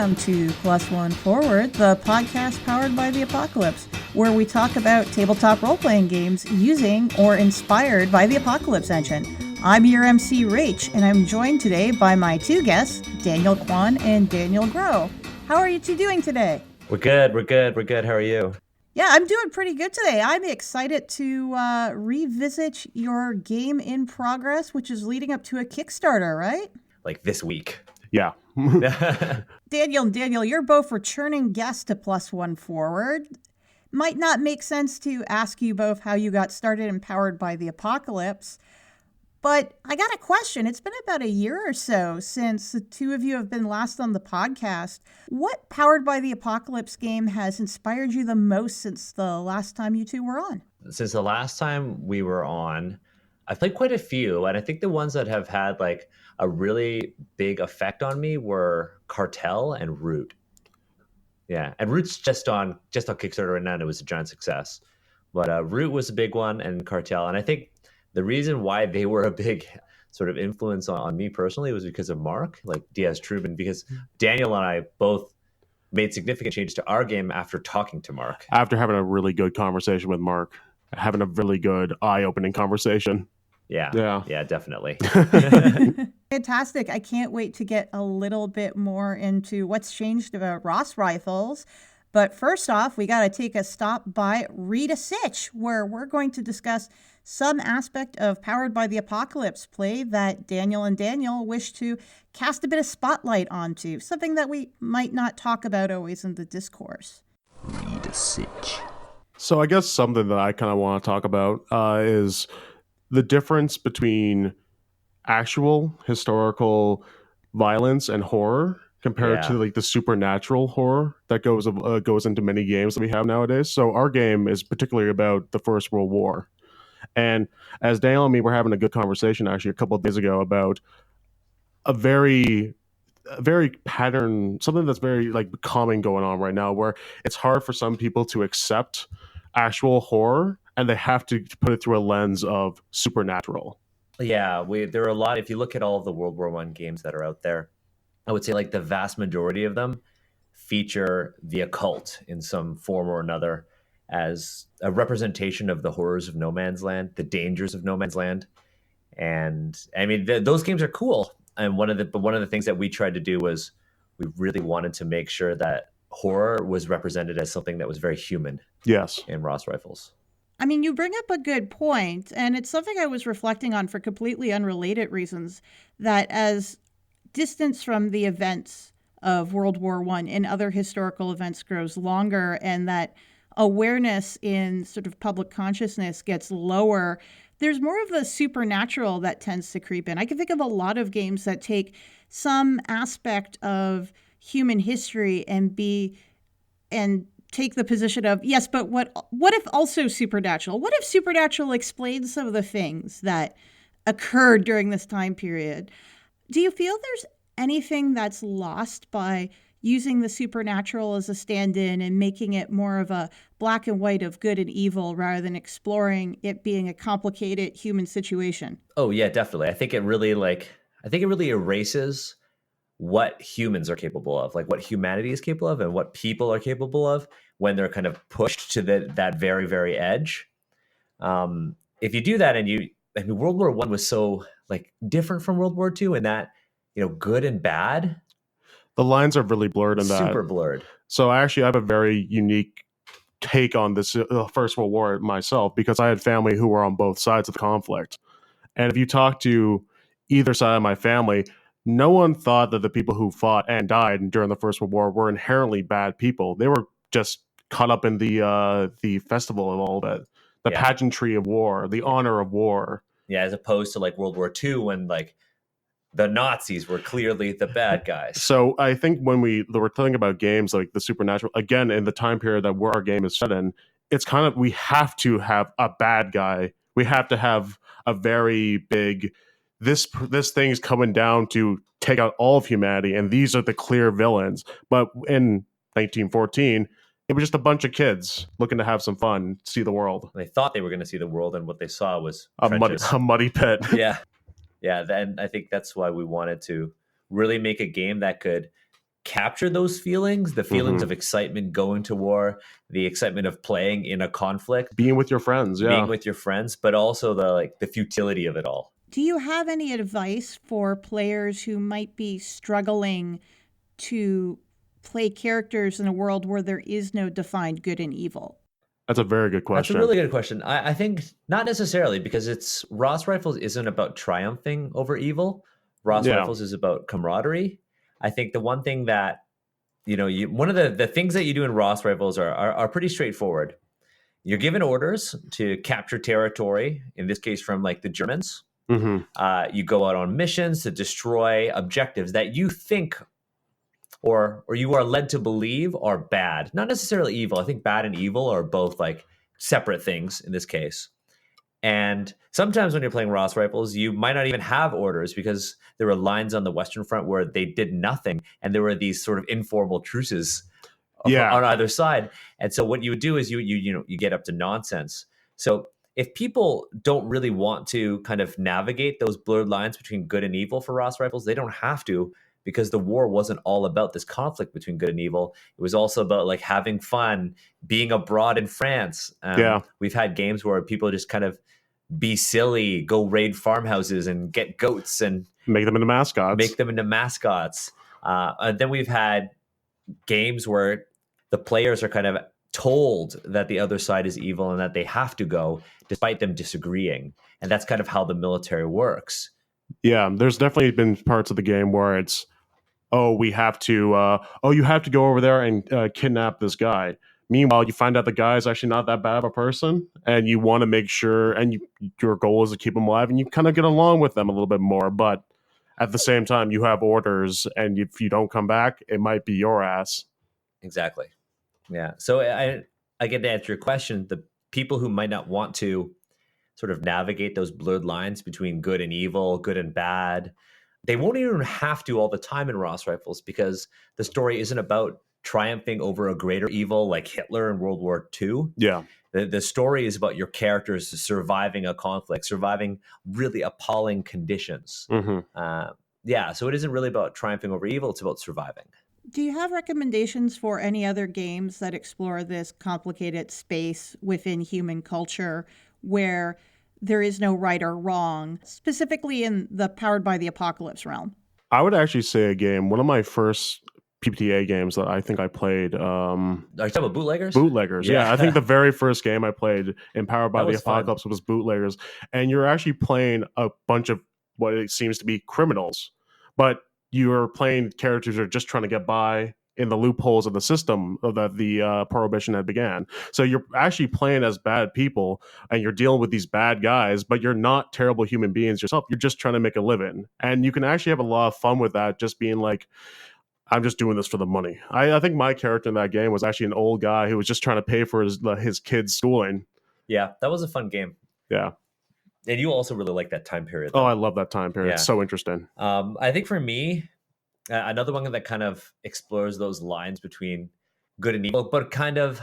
Welcome to Plus One Forward, the podcast powered by the Apocalypse, where we talk about tabletop role-playing games using or inspired by the Apocalypse engine. I'm your MC Rach, and I'm joined today by my two guests, Daniel Kwan and Daniel Groh. How are you two doing today? We're good. How are you? Yeah, I'm doing pretty good today. I'm excited to revisit your game in progress, which is leading up to a Kickstarter, right? Like this week. Yeah. Daniel, you're both returning guests to Plus One Forward. Might not make sense to ask you both how you got started and powered by the Apocalypse, but I got a question. It's been about a year or so since the two of you have been last on the podcast. What Powered by the Apocalypse game has inspired you the most since the last time you two were on? Since the last time we were on, I've played quite a few, and I think the ones that have had like a really big effect on me were Cartel and Root. Yeah, and Root's just on Kickstarter right now, and it was a giant success. But Root was a big one, and Cartel, and I think the reason why they were a big sort of influence on me personally was because of Mark, like Diaz Trubin, because Daniel and I both made significant changes to our game after talking to Mark. After having a really good conversation with Mark, having a really good eye-opening conversation. Yeah, definitely. Fantastic. I can't wait to get a little bit more into what's changed about Ross Rifles. But first off, we got to take a stop by Read a Sitch, where we're going to discuss some aspect of Powered by the Apocalypse play that Daniel and Daniel wish to cast a bit of spotlight onto, something that we might not talk about always in the discourse. Read a Sitch. So I guess something that I kind of want to talk about is the difference between actual historical violence and horror compared to like the supernatural horror that goes into many games that we have nowadays. So our game is particularly about the First World War. And as Daniel and me were having a good conversation actually a couple of days ago about a very pattern, something that's very like common going on right now, where it's hard for some people to accept actual horror and they have to put it through a lens of supernatural. Yeah, there are a lot. If you look at all of the World War I games that are out there, I would say like the vast majority of them feature the occult in some form or another as a representation of the horrors of no man's land, the dangers of no man's land. And I mean, those games are cool. And one of the things that we tried to do was we really wanted to make sure that horror was represented as something that was very human. Yes. In Ross Rifles. I mean, you bring up a good point, and it's something I was reflecting on for completely unrelated reasons, that as distance from the events of World War I and other historical events grows longer, and that awareness in sort of public consciousness gets lower, there's more of the supernatural that tends to creep in. I can think of a lot of games that take some aspect of human history and take the position of, yes, but what if also supernatural? What if supernatural explains some of the things that occurred during this time period? Do you feel there's anything that's lost by using the supernatural as a stand-in and making it more of a black and white of good and evil rather than exploring it being a complicated human situation? Oh yeah, definitely. I think it really erases what humans are capable of, like what humanity is capable of and what people are capable of when they're kind of pushed to that very, very edge. If you do that, World War I was so like different from World War II in that, good and bad. The lines are really blurred in that. Super blurred. So I have a very unique take on this First World War myself, because I had family who were on both sides of the conflict. And if you talk to either side of my family, no one thought that the people who fought and died during the First World War were inherently bad people. They were just caught up in the festival of all that, the pageantry of war, the honor of war. Yeah, as opposed to like World War II when like the Nazis were clearly the bad guys. So I think when we're talking about games like the supernatural, again, in the time period that our game is set in, it's kind of, we have to have a bad guy. We have to have a very big, this thing is coming down to take out all of humanity, and these are the clear villains. But in 1914, it was just a bunch of kids looking to have some fun, see the world. They thought they were going to see the world, and what they saw was a muddy pit. Yeah. Then I think that's why we wanted to really make a game that could capture those feelings, the feelings of excitement going to war, the excitement of playing in a conflict, being with your friends, being with your friends, but also the futility of it all. Do you have any advice for players who might be struggling to play characters in a world where there is no defined good and evil? That's a very good question. That's a really good question. I think not necessarily, because Ross Rifles isn't about triumphing over evil. Ross Rifles is about camaraderie. I think the one thing that, one of the things that you do in Ross Rifles are pretty straightforward. You're given orders to capture territory, in this case from like the Germans. You go out on missions to destroy objectives that you think or you are led to believe are bad. Not necessarily evil. I think bad and evil are both like separate things in this case. And sometimes when you're playing Ross Rifles, you might not even have orders because there were lines on the Western Front where they did nothing. And there were these sort of informal truces on either side. And so what you would do is you get up to nonsense. So if people don't really want to kind of navigate those blurred lines between good and evil for Ross Rifles, they don't have to, because the war wasn't all about this conflict between good and evil. It was also about like having fun, being abroad in France. We've had games where people just kind of be silly, go raid farmhouses and get goats and make them into mascots. And then we've had games where the players are kind of told that the other side is evil and that they have to go despite them disagreeing. And that's kind of how the military works. Yeah, there's definitely been parts of the game where it's, you have to go over there and kidnap this guy. Meanwhile, you find out the guy is actually not that bad of a person, and you want to make sure, and your goal is to keep him alive, and you kind of get along with them a little bit more. But at the same time, you have orders, and if you don't come back, it might be your ass. Exactly. Yeah. So I get to answer your question. The people who might not want to sort of navigate those blurred lines between good and evil, good and bad, they won't even have to all the time in Ross Rifles, because the story isn't about triumphing over a greater evil like Hitler in World War II. Yeah. The story is about your characters surviving a conflict, surviving really appalling conditions. So it isn't really about triumphing over evil, it's about surviving. Do you have recommendations for any other games that explore this complicated space within human culture where there is no right or wrong, specifically in the Powered by the Apocalypse realm? I would actually say a game, one of my first PBTA games that I think I played. Are you talking about Bootleggers? Bootleggers, yeah. I think the very first game I played in Powered by the Apocalypse was Bootleggers. And you're actually playing a bunch of what it seems to be criminals, but you're playing characters who are just trying to get by in the loopholes of the system that the prohibition had began. So you're actually playing as bad people, and you're dealing with these bad guys, but you're not terrible human beings yourself. You're just trying to make a living. And you can actually have a lot of fun with that, just being like, I'm just doing this for the money. I think my character in that game was actually an old guy who was just trying to pay for his kids' schooling. Yeah, that was a fun game. Yeah. And you also really like that time period. Oh, I love that time period. Yeah. It's so interesting. I think for me, another one that kind of explores those lines between good and evil, but kind of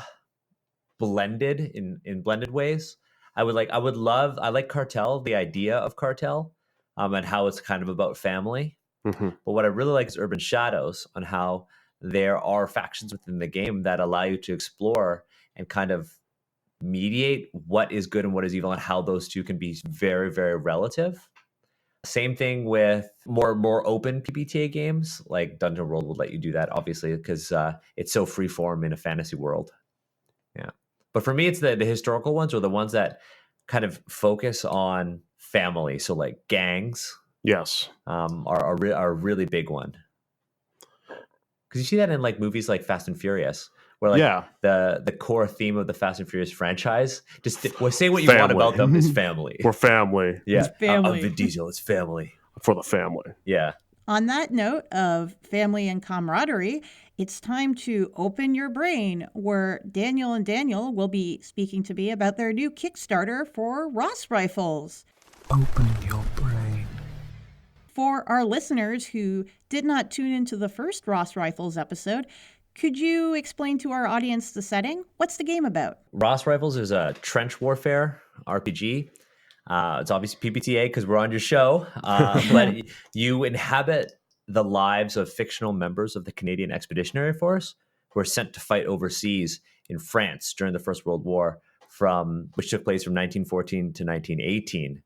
blended in blended ways. I like Cartel, the idea of Cartel, and how it's kind of about family. But what I really like is Urban Shadows, on how there are factions within the game that allow you to explore and kind of mediate what is good and what is evil, and how those two can be very, very relative. Same thing with more open PBTA games, like Dungeon World will let you do that, obviously, because it's so freeform in a fantasy world. Yeah. But for me, it's the historical ones, or the ones that kind of focus on family. So like gangs. Yes. Are a really big one. Because you see that in like movies like Fast and Furious, where like the core theme of the Fast and Furious franchise, just say what you want about them, is family. We're family. Yeah. It's family. Vin Diesel, it's family. For the family. Yeah. On that note of family and camaraderie, it's time to open your brain, where Daniel and Daniel will be speaking to me about their new Kickstarter for Ross Rifles. Open your brain. For our listeners who did not tune into the first Ross Rifles episode, could you explain to our audience the setting? What's the game about? Ross Rifles is a trench warfare RPG. It's obviously PBTA because we're on your show, but you inhabit the lives of fictional members of the Canadian Expeditionary Force who were sent to fight overseas in France during the First World War, which took place from 1914 to 1918.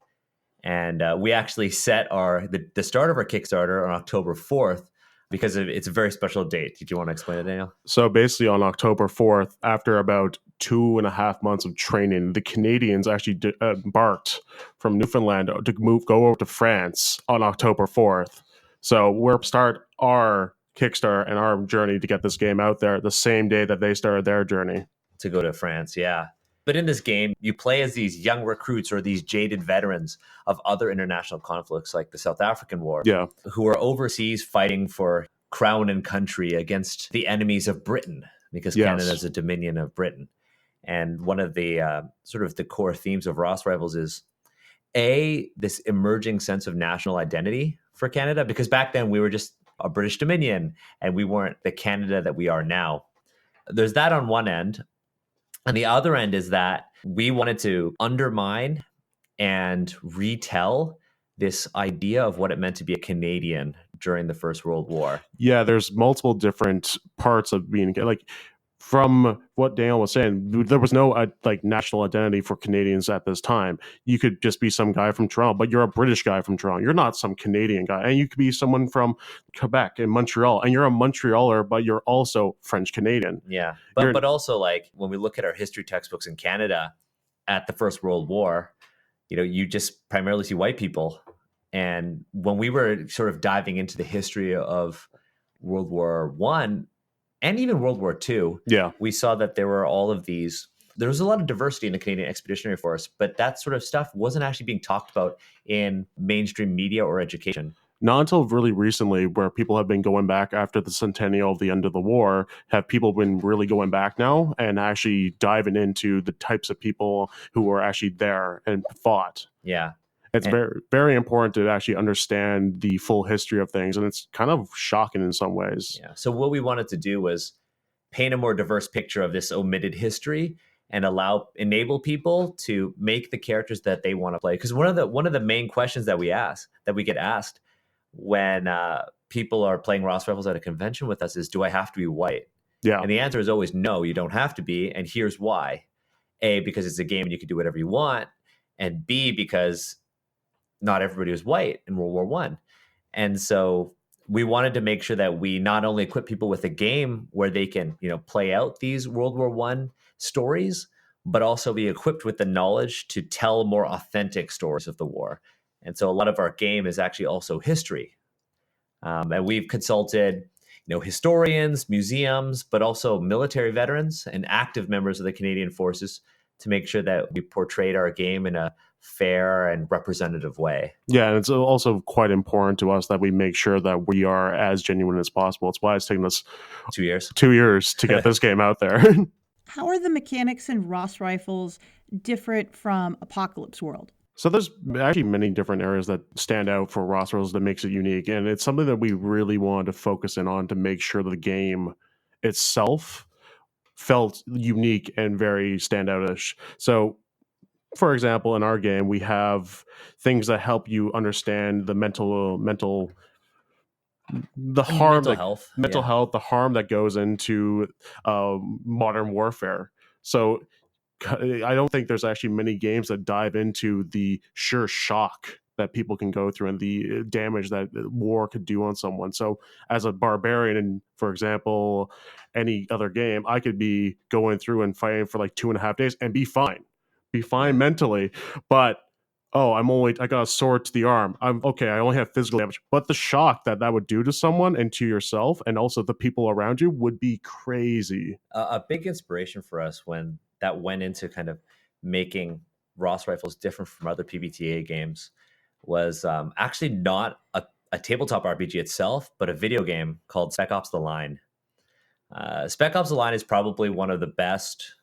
And we actually set the start of our Kickstarter on October 4th because it's a very special date. Did you want to explain it, Daniel? So basically on October 4th, after about 2.5 months of training, the Canadians actually embarked from Newfoundland to go over to France on October 4th. So we'll start our Kickstarter and our journey to get this game out there the same day that they started their journey. To go to France, yeah. But in this game, you play as these young recruits or these jaded veterans of other international conflicts like the South African War, who are overseas fighting for crown and country against the enemies of Britain, because Canada is a dominion of Britain. And one of the sort of the core themes of Ross Rifles is this emerging sense of national identity for Canada, because back then we were just a British dominion and we weren't the Canada that we are now. There's that on one end. And the other end is that we wanted to undermine and retell this idea of what it meant to be a Canadian during the First World War. Yeah, there's multiple different parts of being like, from what Daniel was saying, there was no national identity for Canadians at this time. You could just be some guy from Toronto, but you're a British guy from Toronto. You're not some Canadian guy. And you could be someone from Quebec and Montreal, and you're a Montrealer, but you're also French Canadian. Yeah, but also, like, when we look at our history textbooks in Canada at the First World War, you just primarily see white people. And when we were sort of diving into the history of World War I, and even World War II, we saw that there were there was a lot of diversity in the Canadian Expeditionary Force, but that sort of stuff wasn't actually being talked about in mainstream media or education. Not until really recently, where people have been going back after the centennial of the end of the war, have people been really going back now and actually diving into the types of people who were actually there and fought. Yeah. It's very, very important to actually understand the full history of things, and it's kind of shocking in some ways. Yeah. So what we wanted to do was paint a more diverse picture of this omitted history and enable people to make the characters that they want to play. Because one of the main questions that we get asked when people are playing Ross Rifles at a convention with us is, do I have to be white? Yeah. And the answer is always no, you don't have to be. And here's why. A, because it's a game and you can do whatever you want. And B, because not everybody was white in World War I. And so we wanted to make sure that we not only equip people with a game where they can, play out these World War I stories, but also be equipped with the knowledge to tell more authentic stories of the war. And so a lot of our game is actually also history. And we've consulted, historians, museums, but also military veterans and active members of the Canadian Forces to make sure that we portrayed our game in a fair and representative way. Yeah, and it's also quite important to us that we make sure that we are as genuine as possible. It's why it's taken us 2 years. 2 years to get this game out there. How are the mechanics in Ross Rifles different from Apocalypse World? So there's actually many different areas that stand out for Ross Rifles that makes it unique, and it's something that we really wanted to focus in on to make sure the game itself felt unique and very standoutish. So, for example, in our game, we have things that help you understand the mental health, the harm that goes into modern warfare. So I don't think there's actually many games that dive into the sheer shock that people can go through and the damage that war could do on someone. So as a barbarian, and for example, any other game, I could be going through and fighting for like 2.5 days and be fine mentally, but I got a sword to the arm. I'm okay. I only have physical damage, but the shock that would do to someone and to yourself and also the people around you would be crazy. A big inspiration for us when that went into kind of making Ross Rifles different from other PBTA games was actually not a tabletop RPG itself, but a video game called Spec Ops: The Line. Spec Ops: The Line is probably one of the best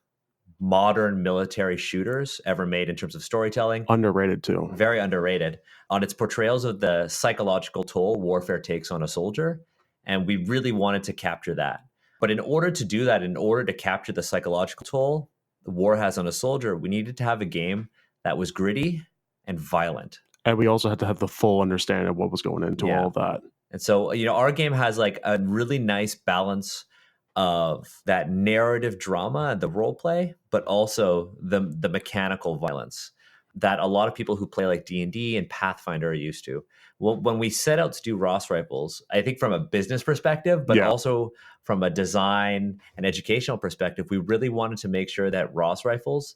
modern military shooters ever made in terms of storytelling. Underrated too. Very underrated on its portrayals of the psychological toll warfare takes on a soldier. And we really wanted to capture that. But in order to do that, in order to capture the psychological toll the war has on a soldier, we needed to have a game that was gritty and violent. And we also had to have the full understanding of what was going into all of that. And so, our game has like a really nice balance of that narrative drama and the role play, but also the mechanical violence that a lot of people who play like D&D and Pathfinder are used to. Well, when we set out to do Ross Rifles, I think from a business perspective, but also from a design and educational perspective, we really wanted to make sure that Ross Rifles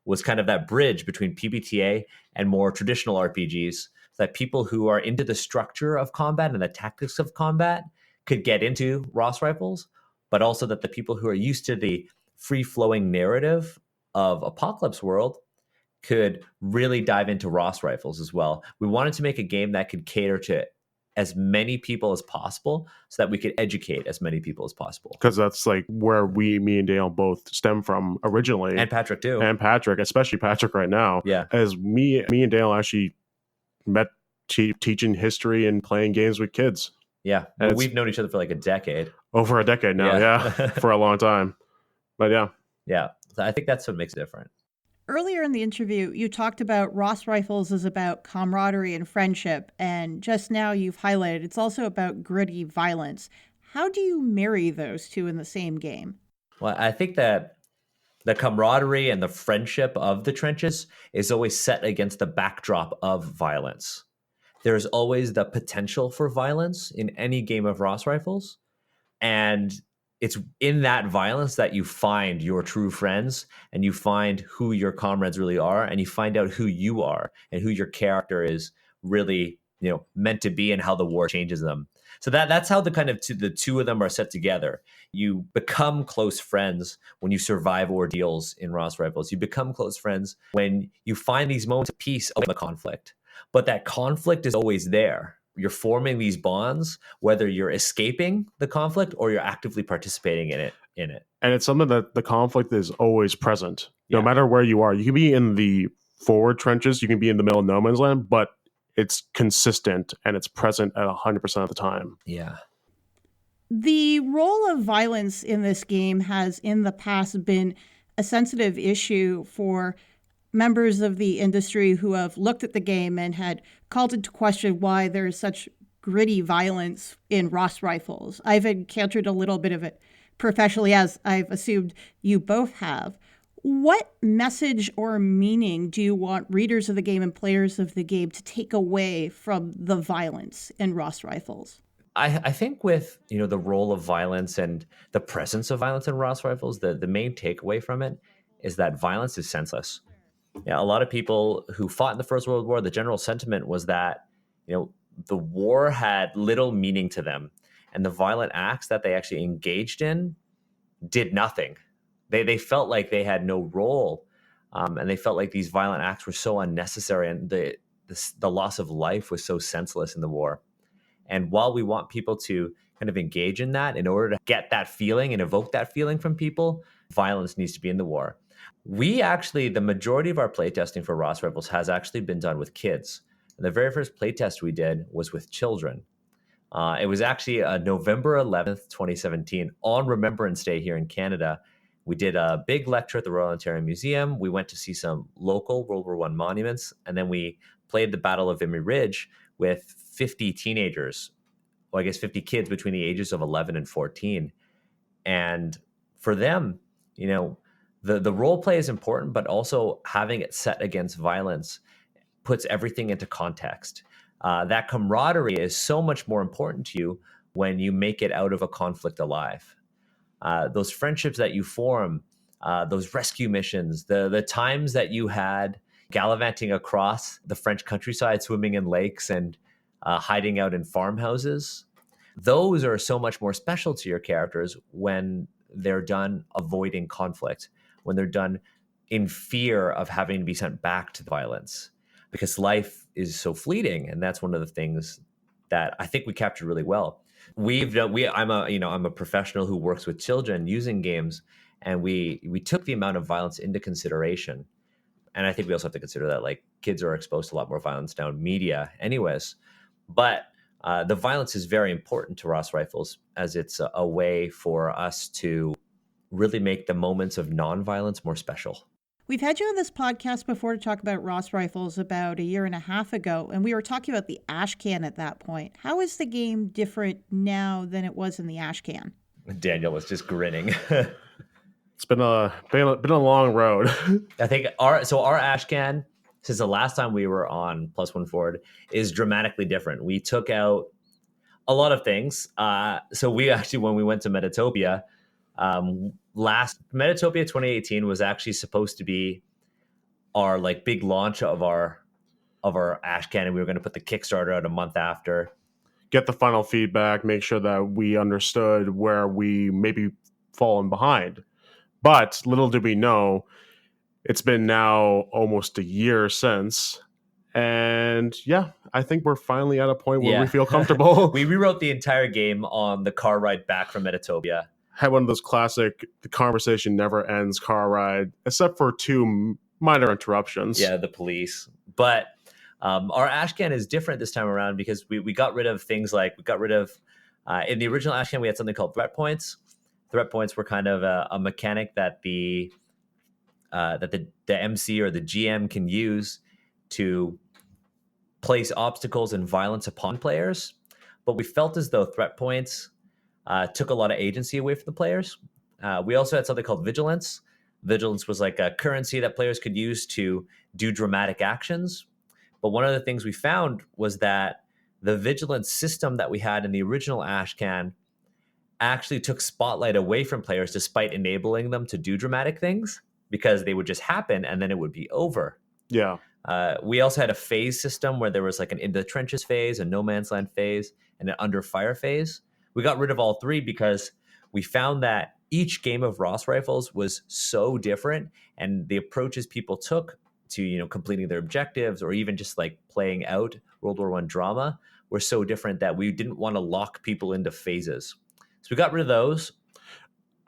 was kind of that bridge between PBTA and more traditional RPGs, so that people who are into the structure of combat and the tactics of combat could get into Ross Rifles, but also that the people who are used to the free-flowing narrative of Apocalypse World could really dive into Ross Rifles as well. We wanted to make a game that could cater to as many people as possible so that we could educate as many people as possible. Because that's like where me and Dale both stem from originally. And Patrick too. And Patrick, especially Patrick right now. Yeah. As me and Dale actually met teaching history and playing games with kids. Yeah. Well, we've known each other for like a decade. Over a decade now, yeah. For a long time. But yeah. Yeah. So I think that's what makes it different. Earlier in the interview, you talked about Ross Rifles is about camaraderie and friendship, and just now you've highlighted it's also about gritty violence. How do you marry those two in the same game? Well, I think that the camaraderie and the friendship of the trenches is always set against the backdrop of violence. There's always the potential for violence in any game of Ross Rifles, and it's in that violence that you find your true friends and you find who your comrades really are, and you find out who you are and who your character is really, meant to be and how the war changes them. So that's how the two of them are set together. You become close friends when you survive ordeals in Ross Rifles. You become close friends when you find these moments of peace away from the conflict. But that conflict is always there. You're forming these bonds, whether you're escaping the conflict or you're actively participating in it. And it's something that the conflict is always present. No matter where you are. You can be in the forward trenches, you can be in the middle of no man's land, but it's consistent and it's present at 100% of the time. Yeah. The role of violence in this game has in the past been a sensitive issue for members of the industry who have looked at the game and had called into question why there is such gritty violence in Ross Rifles. I've encountered a little bit of it professionally, as I've assumed you both have. What message or meaning do you want readers of the game and players of the game to take away from the violence in Ross Rifles? I think with the role of violence and the presence of violence in Ross Rifles, the main takeaway from it is that violence is senseless. Yeah, a lot of people who fought in the First World War, the general sentiment was that, the war had little meaning to them, and the violent acts that they actually engaged in did nothing. They felt like they had no role, and they felt like these violent acts were so unnecessary, and the loss of life was so senseless in the war. And while we want people to kind of engage in that in order to get that feeling and evoke that feeling from people, violence needs to be in the war. The majority of our playtesting for Ross Rifles has actually been done with kids. And the very first playtest we did was with children. It was actually November 11th, 2017, on Remembrance Day here in Canada. We did a big lecture at the Royal Ontario Museum. We went to see some local World War I monuments, and then we played the Battle of Vimy Ridge with 50 teenagers, 50 kids between the ages of 11 and 14. And for them, the role play is important, but also having it set against violence puts everything into context. That camaraderie is so much more important to you when you make it out of a conflict alive. Those friendships that you form, those rescue missions, the times that you had gallivanting across the French countryside, swimming in lakes and hiding out in farmhouses, those are so much more special to your characters when they're done avoiding conflict, when they're done in fear of having to be sent back to violence, because life is so fleeting. And that's one of the things that I think we captured really well. I'm a professional who works with children using games, and we took the amount of violence into consideration. And I think we also have to consider that like kids are exposed to a lot more violence now in media anyways. But the violence is very important to Ross Rifles, as it's a way for us to really make the moments of nonviolence more special. We've had you on this podcast before to talk about Ross rifles about a year and a half ago, and we were talking about the ash can at that point. How is the game different now than it was in the ash can? Daniel was just grinning. It's been a long road. I think our Ashcan, since the last time we were on Plus One Forward, is dramatically different. We took out a lot of things. So we actually, when we went to Metatopia, last Metatopia 2018 was actually supposed to be our like big launch of our Ashcan, and we were going to put the Kickstarter out a month after. Get the final feedback, make sure that we understood where we maybe fallen behind. But little did we know, it's been now almost a year since. And yeah, I think we're finally at a point where we feel comfortable. We rewrote the entire game on the car ride back from Metatopia. Had one of those classic, the conversation never ends car ride, except for two minor interruptions. Yeah, the police. But our Ashcan is different this time around because we got rid of things like, in the original Ashcan, we had something called threat points. Threat points were kind of a mechanic that the MC or the GM can use to place obstacles and violence upon players. But we felt as though threat points took a lot of agency away from the players. We also had something called vigilance. Vigilance was like a currency that players could use to do dramatic actions. But one of the things we found was that the vigilance system that we had in the original Ashcan actually took spotlight away from players despite enabling them to do dramatic things, because they would just happen and then it would be over. Yeah. We also had a phase system where there was like an in the trenches phase, a no man's land phase, and an under fire phase. We got rid of all three because we found that each game of Ross rifles was so different, and the approaches people took to, you know, completing their objectives or even just like playing out World War I drama were so different that we didn't want to lock people into phases. So we got rid of those.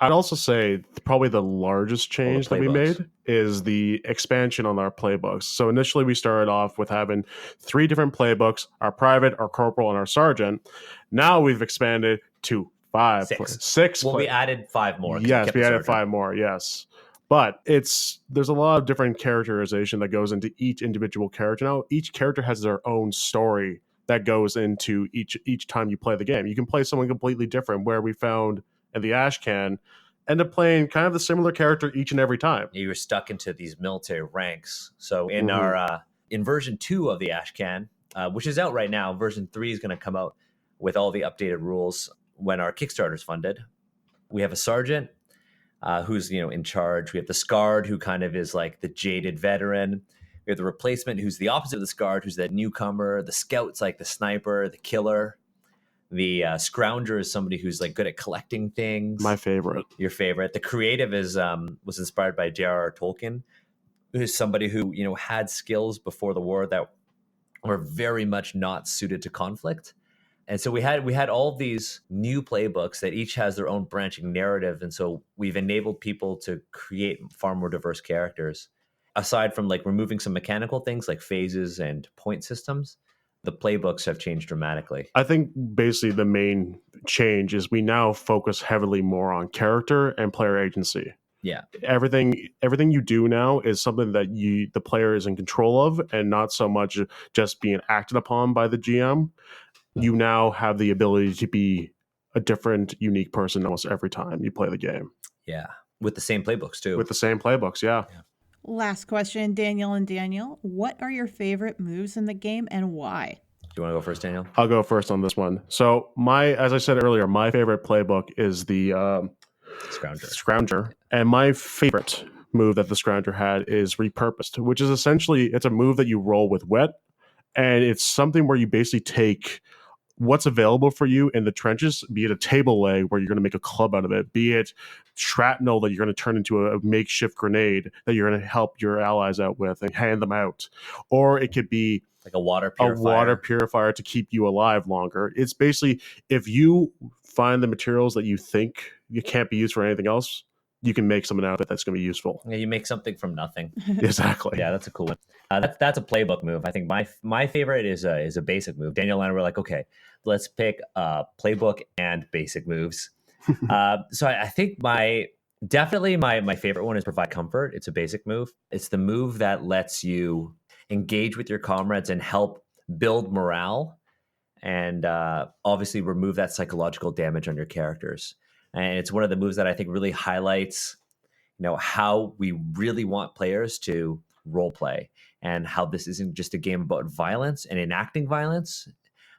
I'd also say probably the largest change that we made is the expansion on our playbooks. So initially we started off with having 3 different playbooks, our private, our corporal, and our sergeant. Now we've expanded to 6. Well, we added 5 more. Yes, we added 5 more, yes. But there's a lot of different characterization that goes into each individual character. Now, each character has their own story that goes into each time you play the game. You can play someone completely different, where we found in the Ashcan end up playing kind of the similar character each and every time. You were stuck into these military ranks. So in our in version 2 of the Ashcan, which is out right now, version 3 is going to come out with all the updated rules when our Kickstarter's funded. We have a sergeant who's, you know, in charge. We have the Scarred, who kind of is like the jaded veteran. We have the Replacement, who's the opposite of the Scarred, who's that newcomer. The Scout's like the sniper, the killer. The Scrounger is somebody who's like good at collecting things. My favorite. Your favorite. The Creative is was inspired by J.R.R. Tolkien, who's somebody who, you know, had skills before the war that were very much not suited to conflict. And so we had all these new playbooks that each has their own branching narrative. And so we've enabled people to create far more diverse characters. Aside from like removing some mechanical things like phases and point systems, the playbooks have changed dramatically. I think basically the main change is we now focus heavily more on character and player agency. Yeah. Everything you do now is something that the player is in control of, and not so much just being acted upon by the GM. You now have the ability to be a different, unique person almost every time you play the game. Yeah. With the same playbooks too. With the same playbooks, yeah. Last question, Daniel and Daniel. What are your favorite moves in the game and why? Do you want to go first, Daniel? I'll go first on this one. So as I said earlier, my favorite playbook is the Scrounger. And my favorite move that the Scrounger had is Repurposed, which is essentially, it's a move that you roll with wet. And it's something where you basically take what's available for you in the trenches, be it a table leg where you're going to make a club out of it, be it shrapnel that you're going to turn into a makeshift grenade that you're going to help your allies out with and hand them out. Or it could be like a water purifier to keep you alive longer. It's basically, if you find the materials that you think you can't be used for anything else, you can make something out of it that's going to be useful. Yeah, you make something from nothing. Exactly. Yeah, that's a cool one. That's a playbook move. I think my favorite is a basic move. Daniel and I were like, okay, let's pick playbook and basic moves. So I think my Definitely my favorite one is Provide Comfort. It's a basic move. It's the move that lets you engage with your comrades and help build morale and obviously remove that psychological damage on your characters. And it's one of the moves that I think really highlights, how we really want players to role play and how this isn't just a game about violence and enacting violence.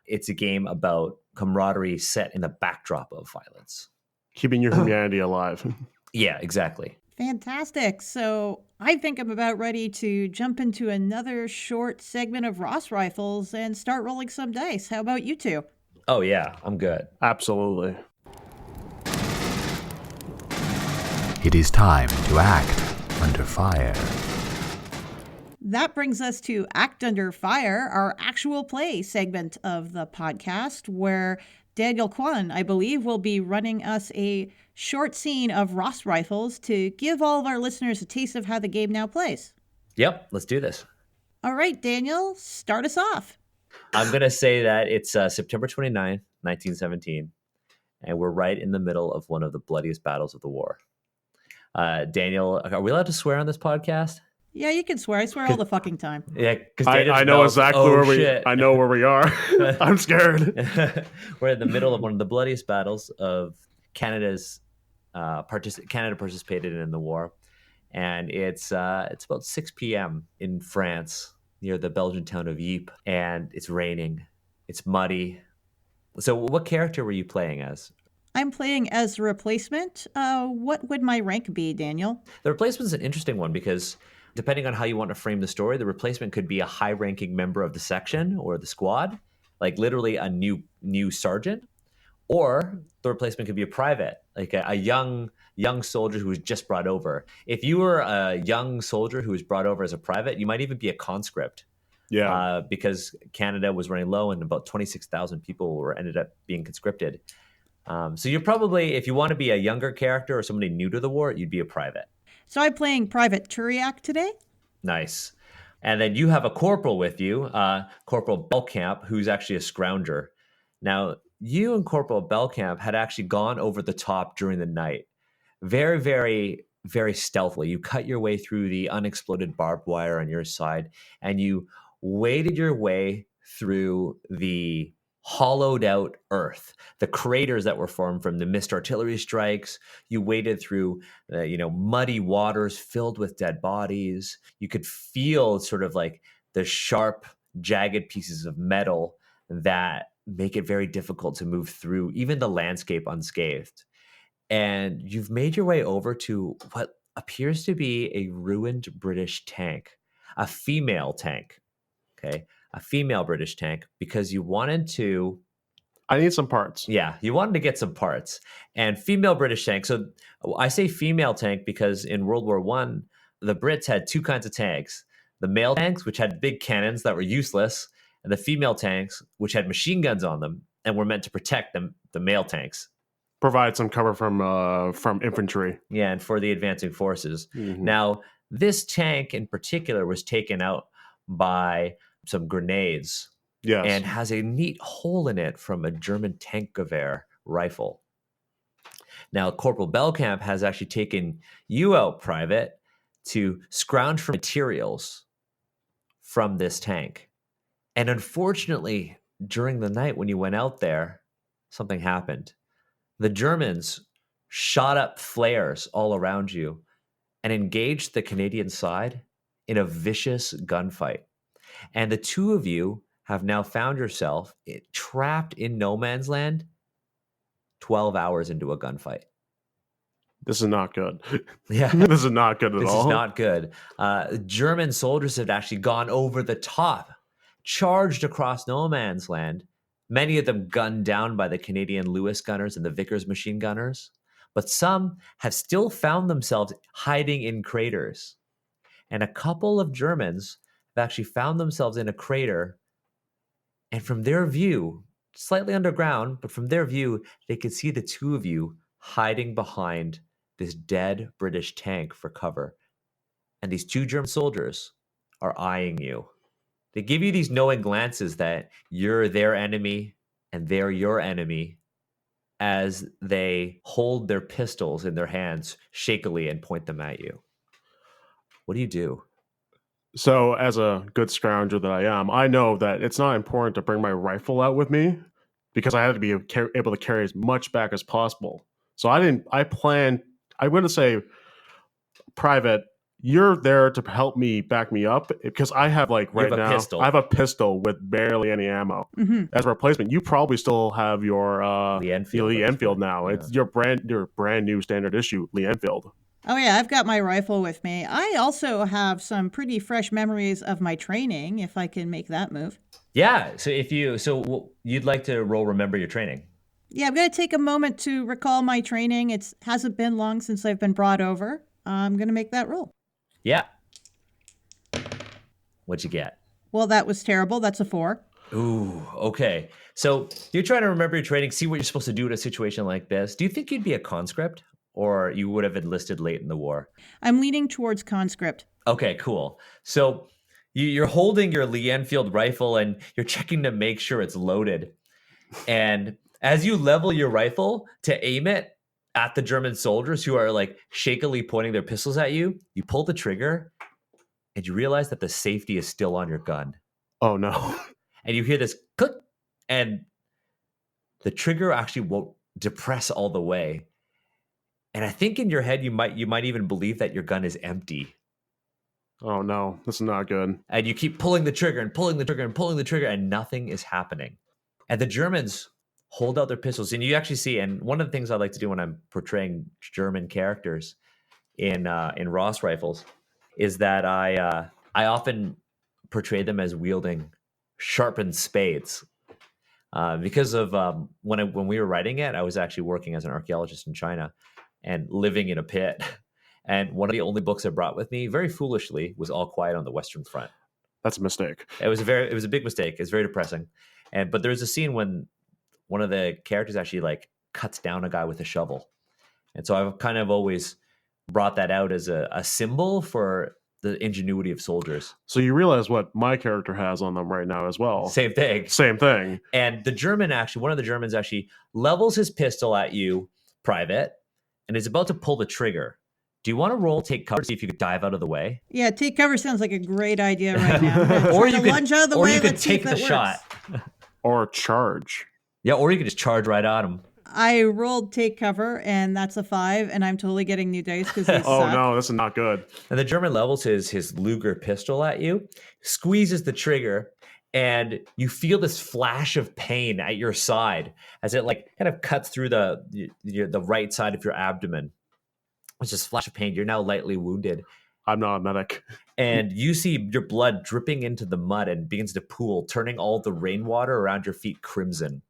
It's a game about camaraderie set in the backdrop of violence. Keeping your humanity alive. Yeah, exactly. Fantastic. So I think I'm about ready to jump into another short segment of Ross Rifles and start rolling some dice. How about you two? Oh, yeah, I'm good. Absolutely. It is time to act under fire. That brings us to Act Under Fire, our actual play segment of the podcast, where Daniel Kwan, I believe, will be running us a short scene of Ross Rifles to give all of our listeners a taste of how the game now plays. Yep, let's do this. All right, Daniel, start us off. I'm going to say that it's September 29th, 1917, and we're right in the middle of one of the bloodiest battles of the war. Daniel, are we allowed to swear on this podcast? Yeah, you can swear. I swear all the fucking time. Yeah, because I know exactly I know where we are. I'm scared. We're in the middle of one of the bloodiest battles of Canada's Canada participated in the war, and it's about 6 p.m. in France near the Belgian town of Ypres, and it's raining, it's muddy. So, what character were you playing as? I'm playing as the replacement. What would my rank be, Daniel? The replacement is an interesting one because depending on how you want to frame the story, the replacement could be a high-ranking member of the section or the squad, like literally a new sergeant, or the replacement could be a private, like a young soldier who was just brought over. If you were a young soldier who was brought over as a private, you might even be a conscript. Yeah. Because Canada was running low and about 26,000 people ended up being conscripted. So you're probably, if you want to be a younger character or somebody new to the war, you'd be a private. So I'm playing Private Turiak today. Nice. And then you have a corporal with you, Corporal Belcamp, who's actually a scrounger. Now, you and Corporal Belcamp had actually gone over the top during the night. Very, very, very stealthily. You cut your way through the unexploded barbed wire on your side, and you waded your way through the hollowed out earth, the craters that were formed from the missed artillery strikes. You waded through, muddy waters filled with dead bodies. You could feel sort of like the sharp, jagged pieces of metal that make it very difficult to move through even the landscape unscathed. And you've made your way over to what appears to be a ruined British tank, a female tank. Okay. A female British tank, because you wanted to. I need some parts. Yeah, you wanted to get some parts. And female British tank. So I say female tank because in World War I, the Brits had two kinds of tanks: the male tanks, which had big cannons that were useless, and the female tanks, which had machine guns on them and were meant to protect the male tanks. Provide some cover from infantry. Yeah, and for the advancing forces. Mm-hmm. Now, this tank in particular was taken out by some grenades. Yes. And has a neat hole in it from a German Tankgewehr rifle. Now, Corporal Belcamp has actually taken you out, Private, to scrounge for materials from this tank. And unfortunately, during the night when you went out there, something happened. The Germans shot up flares all around you and engaged the Canadian side in a vicious gunfight. And the two of you have now found yourself trapped in no man's land 12 hours into a gunfight. This is not good. Yeah. This is not good at all. This is not good. German soldiers had actually gone over the top, charged across no man's land, many of them gunned down by the Canadian Lewis gunners and the Vickers machine gunners. But some have still found themselves hiding in craters. And a couple of Germans have actually found themselves in a crater. And from their view, slightly underground, but from their view, they could see the two of you hiding behind this dead British tank for cover. And these two German soldiers are eyeing you. They give you these knowing glances that you're their enemy and they're your enemy. as they hold their pistols in their hands shakily and point them at you. What do you do? So, as a good scrounger that I am, I know that it's not important to bring my rifle out with me because I had to be able to carry as much back as possible. So I'm going to say, Private, you're there to help me back me up because I have You have a pistol. I have a pistol with barely any ammo as a replacement. You probably still have your Lee Enfield Lee at this Enfield point, now. yeah. It's your brand new standard issue Lee Enfield. Oh, yeah, I've got my rifle with me. I also have some pretty fresh memories of my training, if I can make that move. Yeah. So you'd like to remember your training. Yeah, I'm going to take a moment to recall my training. It hasn't been long since I've been brought over. I'm going to make that roll. Yeah. What'd you get? Well, that was terrible. That's a 4. Ooh, okay. So you're trying to remember your training, see what you're supposed to do in a situation like this. Do you think you'd be a conscript or you would have enlisted late in the war? I'm leaning towards conscript. Okay, cool. So you're holding your Lee Enfield rifle and you're checking to make sure it's loaded. And as you level your rifle to aim it at the German soldiers who are like shakily pointing their pistols at you, you pull the trigger and you realize that the safety is still on your gun. Oh no. And you hear this click and the trigger actually won't depress all the way. And I think in your head you might even believe that your gun is empty. Oh no, this is not good. And you keep pulling the trigger and pulling the trigger and pulling the trigger and nothing is happening. And the Germans hold out their pistols. And you actually see, and one of the things I like to do when I'm portraying German characters in Ross rifles is that I often portray them as wielding sharpened spades. Because of when we were writing it, I was actually working as an archaeologist in China and living in a pit. And one of the only books I brought with me, very foolishly, was All Quiet on the Western Front. That's a mistake. It was a big mistake. It's very depressing. But there's a scene when one of the characters actually like cuts down a guy with a shovel. And so I've kind of always brought that out as a symbol for the ingenuity of soldiers. So you realize what my character has on them right now as well. Same thing. Same thing. And one of the Germans actually levels his pistol at you, Private, and is about to pull the trigger. Do you want to roll take cover, see if you could dive out of the way? Yeah, take cover sounds like a great idea right now. Or you could lunge out of the way. Or you could Let's see if take the that shot. Or charge. Yeah, or you could just charge right at him. I rolled take cover, and that's a 5, and I'm totally getting new dice because they Oh suck. no, this is not good. And the German levels his Luger pistol at you, squeezes the trigger, and you feel this flash of pain at your side as it like kind of cuts through the right side of your abdomen. It's just flash of pain. You're now lightly wounded. I'm not a medic. And you see your blood dripping into the mud and begins to pool, turning all the rainwater around your feet crimson.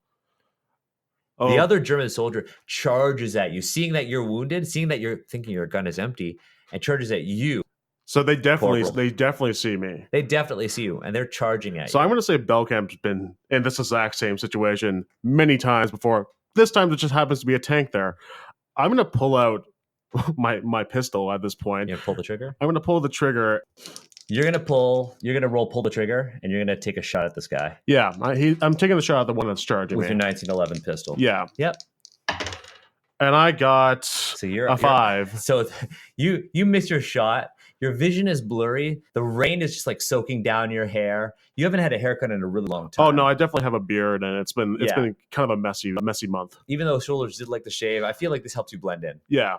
Oh. The other German soldier charges at you, seeing that you're wounded, seeing that you're thinking your gun is empty, and charges at you. So they definitely Corporal. see me. They definitely see you, and they're charging at you. So I'm going to say Belkamp's been in this exact same situation many times before. This time it just happens to be a tank there. I'm going to pull out my pistol at this point. You gonna pull the trigger? I'm going to pull the trigger. You're gonna pull the trigger, and you're gonna take a shot at this guy. Yeah, I'm taking the shot at the one that's charging with me. your 1911 pistol. Yeah. Yep. And I got you're 5. So you miss your shot. Your vision is blurry. The rain is just like soaking down your hair. You haven't had a haircut in a really long time. Oh no, I definitely have a beard, and it's been kind of a messy month. Even though shoulders did like to shave, I feel like this helps you blend in. Yeah.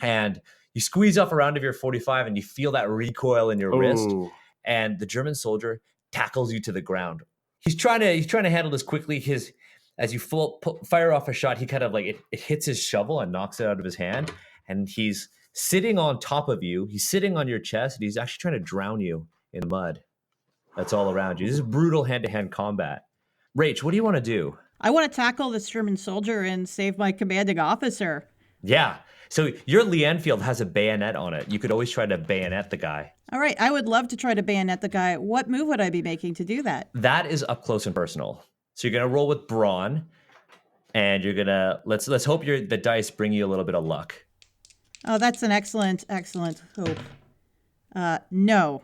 And you squeeze off a round of your 45 and you feel that recoil in your wrist. And the German soldier tackles you to the ground. He's trying to handle this quickly. As you fire off a shot, he kind of like it hits his shovel and knocks it out of his hand. And he's sitting on top of you. He's sitting on your chest, and he's actually trying to drown you in the mud that's all around you. This is brutal hand-to-hand combat. Rach, what do you want to do? I want to tackle this German soldier and save my commanding officer. Yeah. So your Lee Enfield has a bayonet on it. You could always try to bayonet the guy. All right. I would love to try to bayonet the guy. What move would I be making to do that? That is up close and personal. So you're going to roll with brawn, and you're going to let's hope the dice bring you a little bit of luck. Oh, that's an excellent hope. No.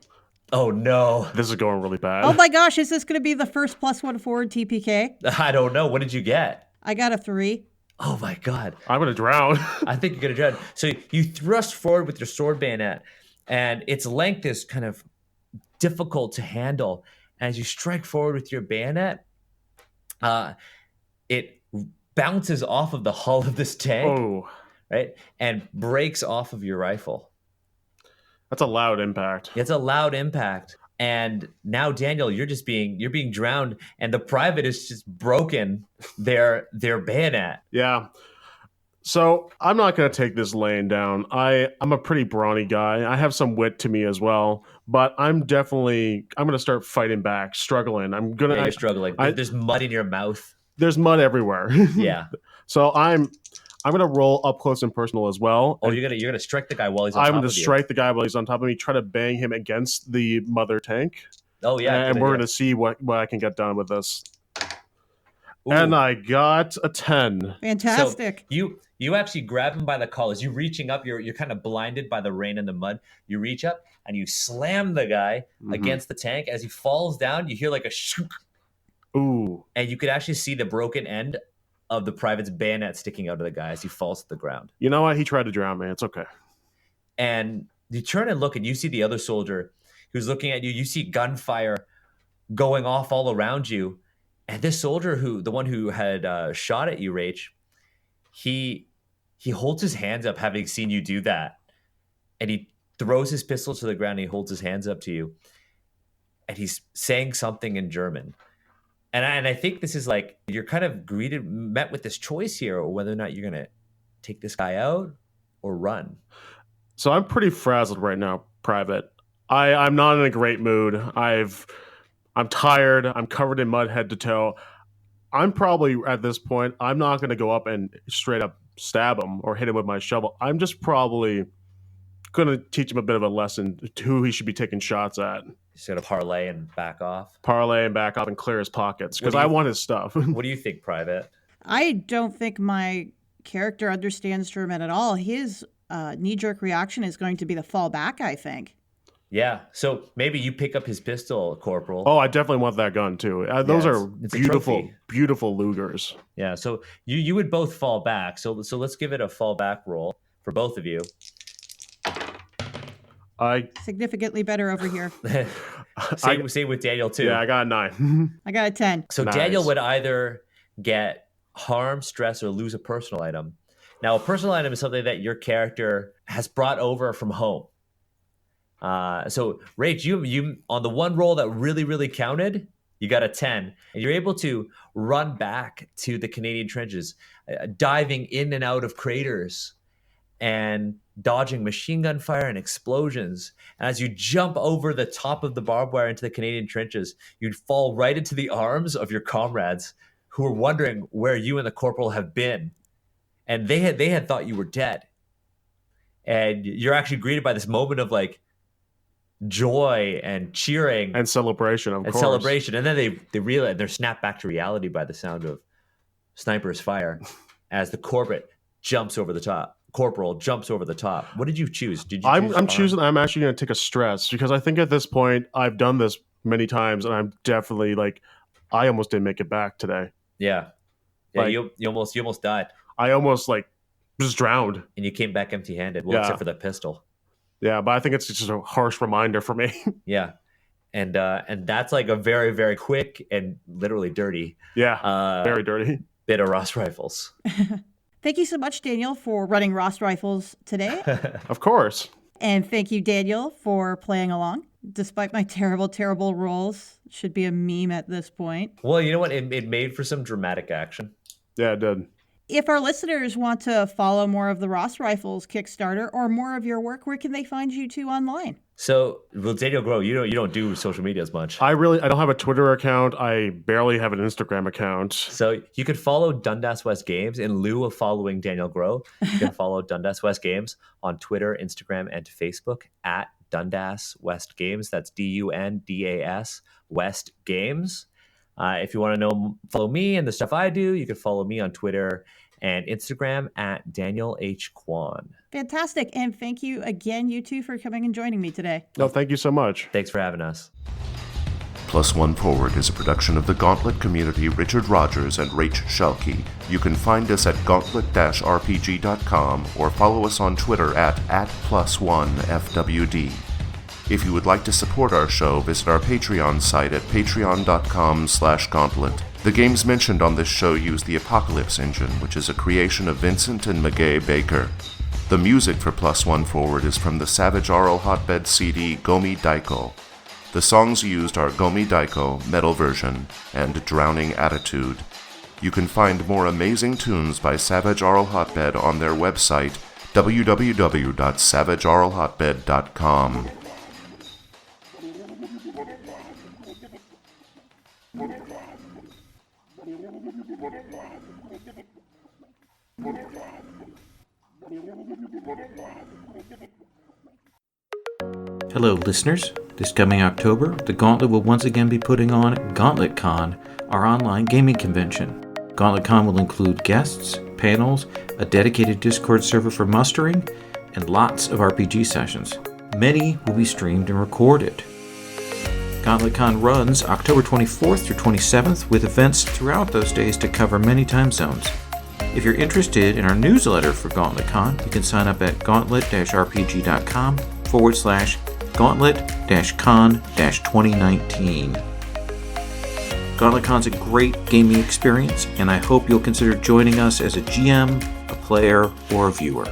Oh no. This is going really bad. Oh my gosh, is this going to be the first +1 forward TPK? I don't know. What did you get? I got a 3. Oh my God. I'm going to drown. I think you're going to drown. So you thrust forward with your sword bayonet, and its length is kind of difficult to handle. As you strike forward with your bayonet, it bounces off of the hull of this tank, Oh, right, and breaks off of your rifle. that's a loud impact. It's a loud impact. And now, Daniel, you're being drowned, and the private is just broken their bayonet. Yeah. So I'm not going to take this laying down. I'm a pretty brawny guy. I have some wit to me as well, but I'm going to start fighting back, struggling. Yeah, you're struggling. There's mud in your mouth. There's mud everywhere. Yeah. So I'm going to roll up close and personal as well. Oh, you're gonna strike the guy while he's on top of you. I'm going to strike the guy while he's on top of me, try to bang him against the mother tank. Oh yeah. And we're going to see what I can get done with this. Ooh. And I got a 10. Fantastic. So you actually grab him by the collars. You reaching up, you're kind of blinded by the rain and the mud. You reach up and you slam the guy against the tank. As he falls down, you hear like a shook. Ooh. And you could actually see the broken end of the private's bayonet sticking out of the guy as he falls to the ground. You know what? He tried to drown me. It's okay. And you turn and look, and you see the other soldier who's looking at you. You see gunfire going off all around you. And this soldier, the one who had shot at you, Rach, he holds his hands up, having seen you do that. And he throws his pistol to the ground, and he holds his hands up to you. And he's saying something in German. And I think this is like, you're kind of met with this choice here, or whether or not you're going to take this guy out or run. So I'm pretty frazzled right now, Private. I'm not in a great mood. I'm tired. I'm covered in mud head to toe. I'm probably, at this point, I'm not going to go up and straight up stab him or hit him with my shovel. I'm just probably going to teach him a bit of a lesson to who he should be taking shots at. Sort of parlay and back off. Parlay and back off and clear his pockets, because I want his stuff. What do you think, Private? I don't think my character understands German at all. His knee-jerk reaction is going to be the fallback, I think. Yeah, so maybe you pick up his pistol, Corporal. Oh, I definitely want that gun too. Those are beautiful, beautiful Lugers. Yeah, so you would both fall back. So let's give it a fallback roll for both of you. Significantly better over here. Same with Daniel too. Yeah, I got a 9. I got a 10. So Nice. Daniel would either get harm, stress, or lose a personal item. Now, a personal item is something that your character has brought over from home. So Rach, you on the one roll that really counted, you got a 10, and you're able to run back to the Canadian trenches, diving in and out of craters and dodging machine gun fire and explosions. And as you jump over the top of the barbed wire into the Canadian trenches, you'd fall right into the arms of your comrades who were wondering where you and the corporal have been. And they had thought you were dead. And you're actually greeted by this moment of like joy and cheering and celebration, of course. And then they realize they're snapped back to reality by the sound of snipers fire as the corporal jumps over the top. What did you choose? I'm actually going to take a stress, because I think at this point I've done this many times, and I'm definitely like, I almost didn't make it back today. Yeah. Like, you almost died. I almost just drowned. And you came back empty-handed. Well, except for that pistol. Yeah, but I think it's just a harsh reminder for me. Yeah. And that's like a very, very quick and literally dirty. Yeah, very dirty. Bit of Ross Rifles. Thank you so much, Daniel, for running Ross Rifles today. Of course. And thank you, Daniel, for playing along. Despite my terrible, terrible rolls, should be a meme at this point. Well, you know what? It made for some dramatic action. Yeah, it did. If our listeners want to follow more of the Ross Rifles Kickstarter or more of your work, where can they find you two online? So, well, Daniel Grow, you don't do social media as much. I don't have a Twitter account. I barely have an Instagram account. So you could follow Dundas West Games in lieu of following Daniel Grow. You can follow Dundas West Games on Twitter, Instagram, and Facebook at Dundas West Games. That's DUNDAS West Games. If you want to follow me and the stuff I do, you can follow me on Twitter and Instagram at Daniel H. Kwan. Fantastic. And thank you again, you two, for coming and joining me today. No, thank you so much. Thanks for having us. Plus One Forward is a production of the Gauntlet community, Richard Rogers and Rach Shelkey. You can find us at gauntlet-rpg.com or follow us on Twitter at @+1FWD. If you would like to support our show, visit our Patreon site at patreon.com/gauntlet. The games mentioned on this show use the Apocalypse engine, which is a creation of Vincent and Magay Baker. The music for Plus One Forward is from the Savage Aural Hotbed CD Gomi Daiko. The songs used are Gomi Daiko, Metal Version, and Drowning Attitude. You can find more amazing tunes by Savage Aural Hotbed on their website, www.savageauralhotbed.com. Hello, listeners. This coming October, the Gauntlet will once again be putting on GauntletCon, our online gaming convention. GauntletCon will include guests, panels, a dedicated Discord server for mustering, and lots of RPG sessions. Many will be streamed and recorded. GauntletCon runs October 24th through 27th, with events throughout those days to cover many time zones. If you're interested in our newsletter for GauntletCon, you can sign up at gauntlet-rpg.com/gauntlet-con-2019. GauntletCon's a great gaming experience, and I hope you'll consider joining us as a GM, a player, or a viewer.